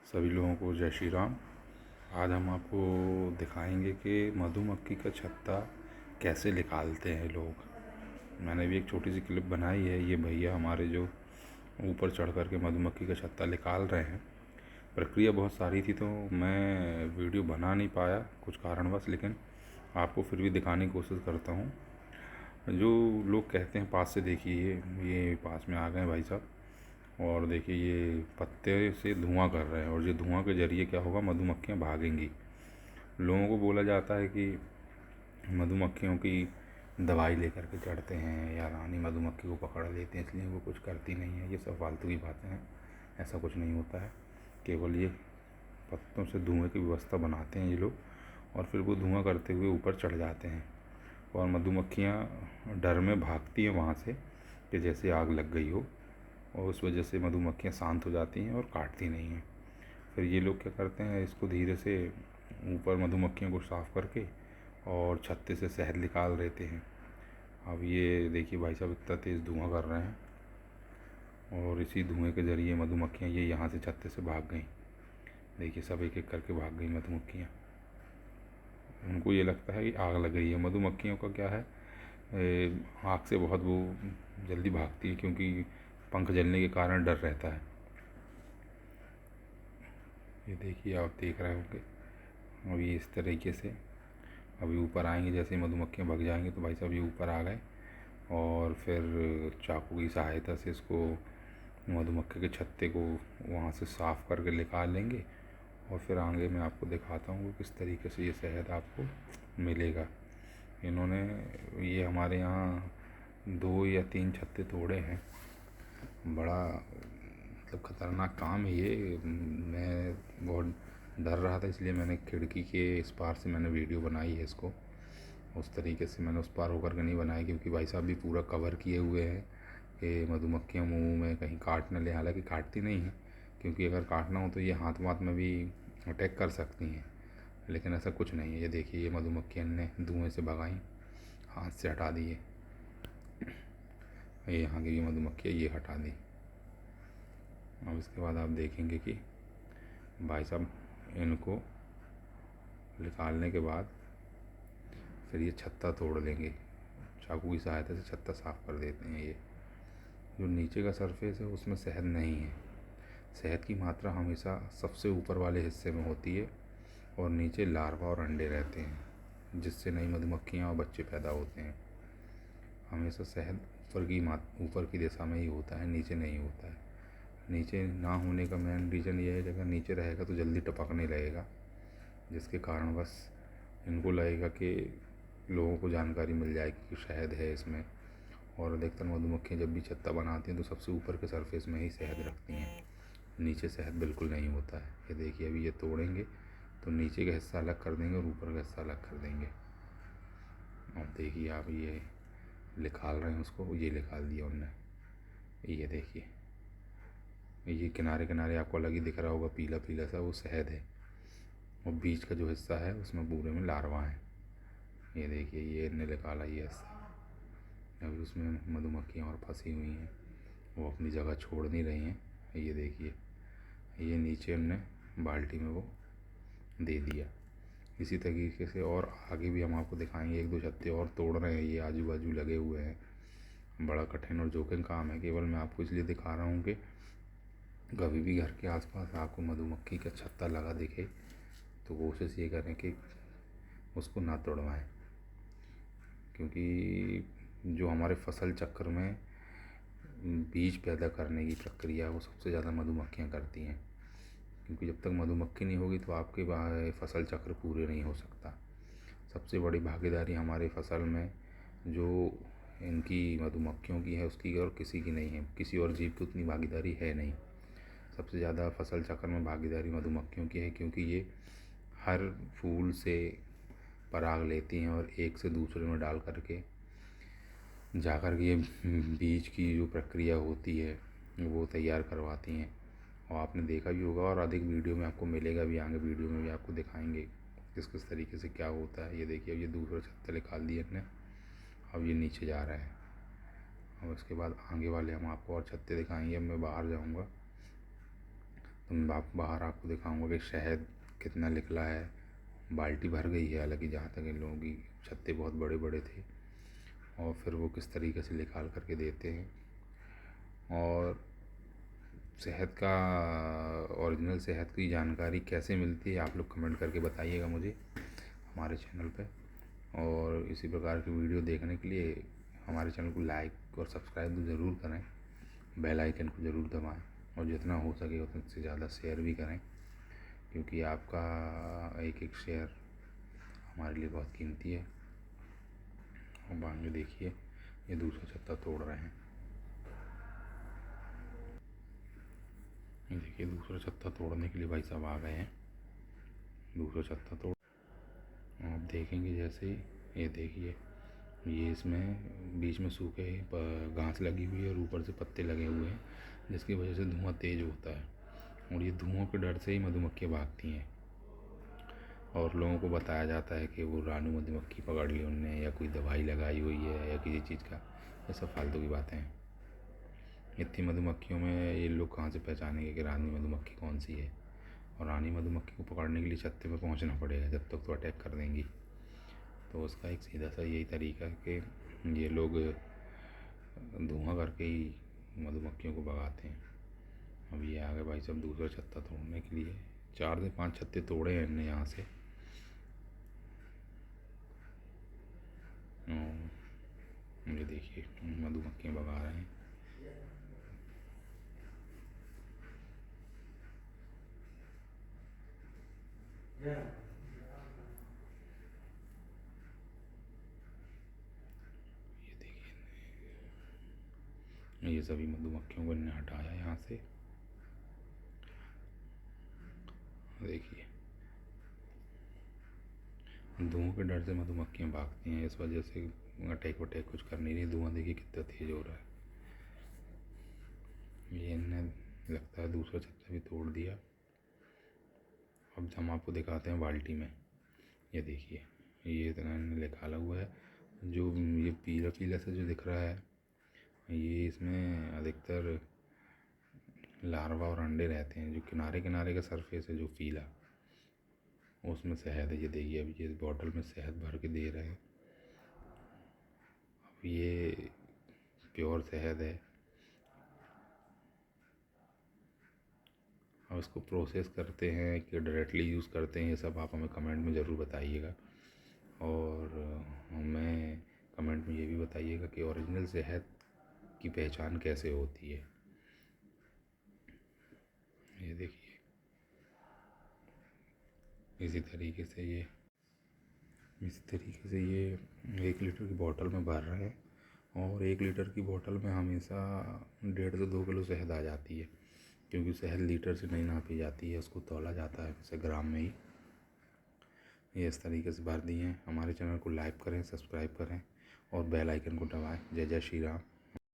सभी लोगों को जय श्री राम। आज हम आपको दिखाएंगे कि मधुमक्खी का छत्ता कैसे निकालते हैं लोग। मैंने भी एक छोटी सी क्लिप बनाई है। ये भैया हमारे जो ऊपर चढ़ कर के मधुमक्खी का छत्ता निकाल रहे हैं। प्रक्रिया बहुत सारी थी तो मैं वीडियो बना नहीं पाया कुछ कारणवश, लेकिन आपको फिर भी दिखाने की कोशिश करता हूँ। जो लोग कहते हैं पास से देखिए, ये पास में आ गए भाई साहब, और देखिए ये पत्ते से धुआं कर रहे हैं और ये धुआं के ज़रिए क्या होगा, मधुमक्खियाँ भागेंगी। लोगों को बोला जाता है कि मधुमक्खियों की दवाई लेकर के चढ़ते हैं या रानी मधुमक्खी को पकड़ लेते हैं इसलिए वो कुछ करती नहीं है। ये सब फालतू की बातें हैं, ऐसा कुछ नहीं होता है। केवल ये पत्तों से धुएं की व्यवस्था बनाते हैं ये लोग और फिर वो धुआं करते हुए ऊपर चढ़ जाते हैं और मधुमक्खियाँ डर में भागती हैं वहाँ से कि जैसे आग लग गई हो, और उस वजह से मधुमक्खियाँ शांत हो जाती हैं और काटती नहीं हैं। फिर ये लोग क्या करते हैं, इसको धीरे से ऊपर मधुमक्खियों को साफ़ करके और छत्ते से शहद निकाल देते हैं। अब ये देखिए भाई साहब इतना तेज़ धुआं कर रहे हैं और इसी धुएं के ज़रिए मधुमक्खियाँ ये यहाँ से छत्ते से भाग गई। देखिए सब एक एक करके भाग गई मधुमक्खियाँ। उनको ये लगता है कि आग लग गई है। मधुमक्खियों का क्या है, आग से बहुत वो जल्दी भागती है क्योंकि पंख जलने के कारण डर रहता है। ये देखिए आप देख रहे होंगे। अभी इस तरीके से अभी ऊपर आएंगे, जैसे मधुमक्खियाँ भग जाएंगे तो भाई साहब ये ऊपर आ गए और फिर चाकू की सहायता से इसको मधुमक्खी के छत्ते को वहाँ से साफ़ करके निकाल लेंगे और फिर आगे मैं आपको दिखाता हूँ किस तरीके से ये शहद आपको मिलेगा। इन्होंने ये हमारे यहाँ 2 या 3 छत्ते तोड़े हैं। बड़ा मतलब ख़तरनाक काम है ये। मैं बहुत डर रहा था इसलिए मैंने खिड़की के इस पार से मैंने वीडियो बनाई है इसको। उस तरीके से मैंने उस पार होकर के नहीं बनाई क्योंकि भाई साहब भी पूरा कवर किए हुए हैं कि मधुमक्खियाँ मुंह में कहीं काट न ले। हालांकि काटती नहीं हैं क्योंकि अगर काटना हो तो ये हाथ वाथ में भी अटैक कर सकती हैं, लेकिन ऐसा कुछ नहीं है। ये देखिए ये मधुमक्खियाँ ने धुएँ से भगाई, हाथ से हटा दिए। ये यहाँ की मधुमक्खियाँ ये हटा दी। अब इसके बाद आप देखेंगे कि भाई साहब इनको निकालने के बाद फिर ये छत्ता तोड़ देंगे। चाकू की सहायता से छत्ता साफ़ कर देते हैं। ये जो नीचे का सरफेस है उसमें शहद नहीं है। शहद की मात्रा हमेशा सबसे ऊपर वाले हिस्से में होती है और नीचे लार्वा और अंडे रहते हैं जिससे नई मधुमक्खियाँ और बच्चे पैदा होते हैं। हमेशा शहद ऊपर की दिशा में ही होता है, नीचे नहीं होता है। नीचे ना होने का मेन रीज़न ये है कि अगर नीचे रहेगा तो जल्दी टपकने लगेगा, जिसके कारण बस इनको लगेगा कि लोगों को जानकारी मिल जाएगी कि शहद है इसमें। और अधिकतर मधुमक्खियाँ जब भी छत्ता बनाती हैं तो सबसे ऊपर के सरफेस में ही शहद रखती हैं, नीचे शहद बिल्कुल नहीं होता है। ये देखिए अभी ये तोड़ेंगे तो नीचे का हिस्सा अलग कर देंगे और ऊपर का हिस्सा अलग कर देंगे। अब देखिए आप ये निकाल रहे हैं उसको, ये निकाल दिया उनने। ये देखिए ये किनारे किनारे आपको अलग ही दिख रहा होगा, पीला पीला सा वो शहद है और बीच का जो हिस्सा है उसमें पूरे में लार्वा है। ये देखिए ये इनने निकाला ये हिस्सा। अभी उसमें मधुमक्खियाँ और फंसी हुई हैं, वो अपनी जगह छोड़ नहीं रही हैं। ये देखिए ये नीचे हमने बाल्टी में वो दे दिया। इसी तरीके से और आगे भी हम आपको दिखाएंगे। 1-2 छत्ते और तोड़ रहे हैं, ये आजू बाजू लगे हुए हैं। बड़ा कठिन और जोखिम काम है। केवल मैं आपको इसलिए दिखा रहा हूँ कि कभी भी घर के आसपास आपको मधुमक्खी का छत्ता लगा दिखे तो कोशिश ये करें कि उसको ना तोड़वाएं, क्योंकि जो हमारे फसल चक्र में बीज पैदा करने की प्रक्रिया है वो सबसे ज़्यादा मधुमक्खियाँ करती हैं। क्योंकि जब तक मधुमक्खी नहीं होगी तो आपके फसल चक्र पूरे नहीं हो सकता। सबसे बड़ी भागीदारी हमारे फसल में जो इनकी मधुमक्खियों की है उसकी और किसी की नहीं है। किसी और जीव की उतनी भागीदारी है नहीं। सबसे ज़्यादा फसल चक्र में भागीदारी मधुमक्खियों की है क्योंकि ये हर फूल से पराग लेती हैं और एक से दूसरे में डाल करके जाकर के ये बीज की जो प्रक्रिया होती है वो तैयार करवाती हैं। और आपने देखा भी होगा और अधिक वीडियो में आपको मिलेगा भी, आगे वीडियो में भी आपको दिखाएंगे किस किस तरीके से क्या होता है। ये देखिए अब ये दूसरा छत्ता निकाल दिया हमने, अब ये नीचे जा रहा है। और उसके बाद आगे वाले हम आपको और छत्ते दिखाएंगे। अब मैं बाहर जाऊंगा तो मैं बाहर आपको दिखाऊंगा कि शहद कितना निकला है। बाल्टी भर गई है, हालांकि जहाँ तक इन लोगों की छत्ते बहुत बड़े बड़े थे। और फिर वो किस तरीके से निकाल करके देते हैं। और शहद का ओरिजिनल शहद की जानकारी कैसे मिलती है आप लोग कमेंट करके बताइएगा मुझे हमारे चैनल पे। और इसी प्रकार की वीडियो देखने के लिए हमारे चैनल को लाइक और सब्सक्राइब तो ज़रूर करें, बेल आइकन को ज़रूर दबाएं और जितना हो सके उतने से ज़्यादा शेयर भी करें, क्योंकि आपका एक एक शेयर हमारे लिए बहुत कीमती है। और बाद में देखिए ये दूसरा छत्ता तोड़ रहे हैं। देखिए दूसरा छत्ता तोड़ने के लिए भाई साहब आ गए हैं। दूसरा छत्ता तोड़ आप देखेंगे जैसे ही, ये देखिए ये इसमें बीच में सूखे घास लगी हुई है और ऊपर से पत्ते लगे हुए हैं, जिसकी वजह से धुआं तेज़ होता है। और ये धुआं के डर से ही मधुमक्खियाँ भागती हैं। और लोगों को बताया जाता है कि वो रानी मधुमक्खी पकड़ ली उनने, या कोई दवाई लगाई हुई है, या किसी चीज़ का। ये सब फालतू की बातें हैं। इतनी मधुमक्खियों में ये लोग कहाँ से पहचानेंगे कि रानी मधुमक्खी कौन सी है। और रानी मधुमक्खी को पकड़ने के लिए छत्ते पे पहुँचना पड़ेगा, जब तक तो अटैक कर देंगी। तो उसका एक सीधा सा यही तरीका है कि ये लोग धुआं करके ही मधुमक्खियों को भगाते हैं। अब ये आ गए भाई साहब दूसरा छत्ता तोड़ने के लिए। 4 से 5 छत्ते तोड़े हैं इनने यहाँ से। ये देखिए मधुमक्खियाँ भगा रहे हैं। ये देखिए ये सभी मधुमक्खियों को इन्हें हटाया यहाँ से। देखिए धुआं के डर से मधुमक्खियाँ भागती हैं, इस वजह से अटैक वटैक कुछ कर नहीं रही। धुआं देखिए कितना तेज़ हो रहा है। ये इन्हें लगता है दूसरा छत्ता भी तोड़ दिया। अब हम आपको दिखाते हैं बाल्टी में। ये देखिए ये इतना इन्हें निकाला हुआ है। जो ये पीला पीला सा जो दिख रहा है, ये इसमें अधिकतर लार्वा और अंडे रहते हैं। जो किनारे किनारे का सरफेस है जो पीला, उसमें शहद है। ये देखिए अभी ये बॉटल में शहद भर के दे रहे हैं। अब ये प्योर शहद है। अब इसको प्रोसेस करते हैं कि डायरेक्टली यूज़ करते हैं, ये सब आप हमें कमेंट में ज़रूर बताइएगा। और हमें कमेंट में ये भी बताइएगा कि ओरिजिनल शहद की पहचान कैसे होती है। ये देखिए इसी तरीके से ये 1 लीटर की बोतल में भर रहे हैं। और 1 लीटर की बोतल में हमेशा 1.5 से 2 किलो शहद आ जाती है, क्योंकि शहद लीटर से नहीं नापी जाती है, उसको तौला जाता है जैसे ग्राम में ही। ये इस तरीके से भर दिए हैं। हमारे चैनल को लाइक करें, सब्सक्राइब करें और बेल आइकन को दबाएं। जय जय श्री राम।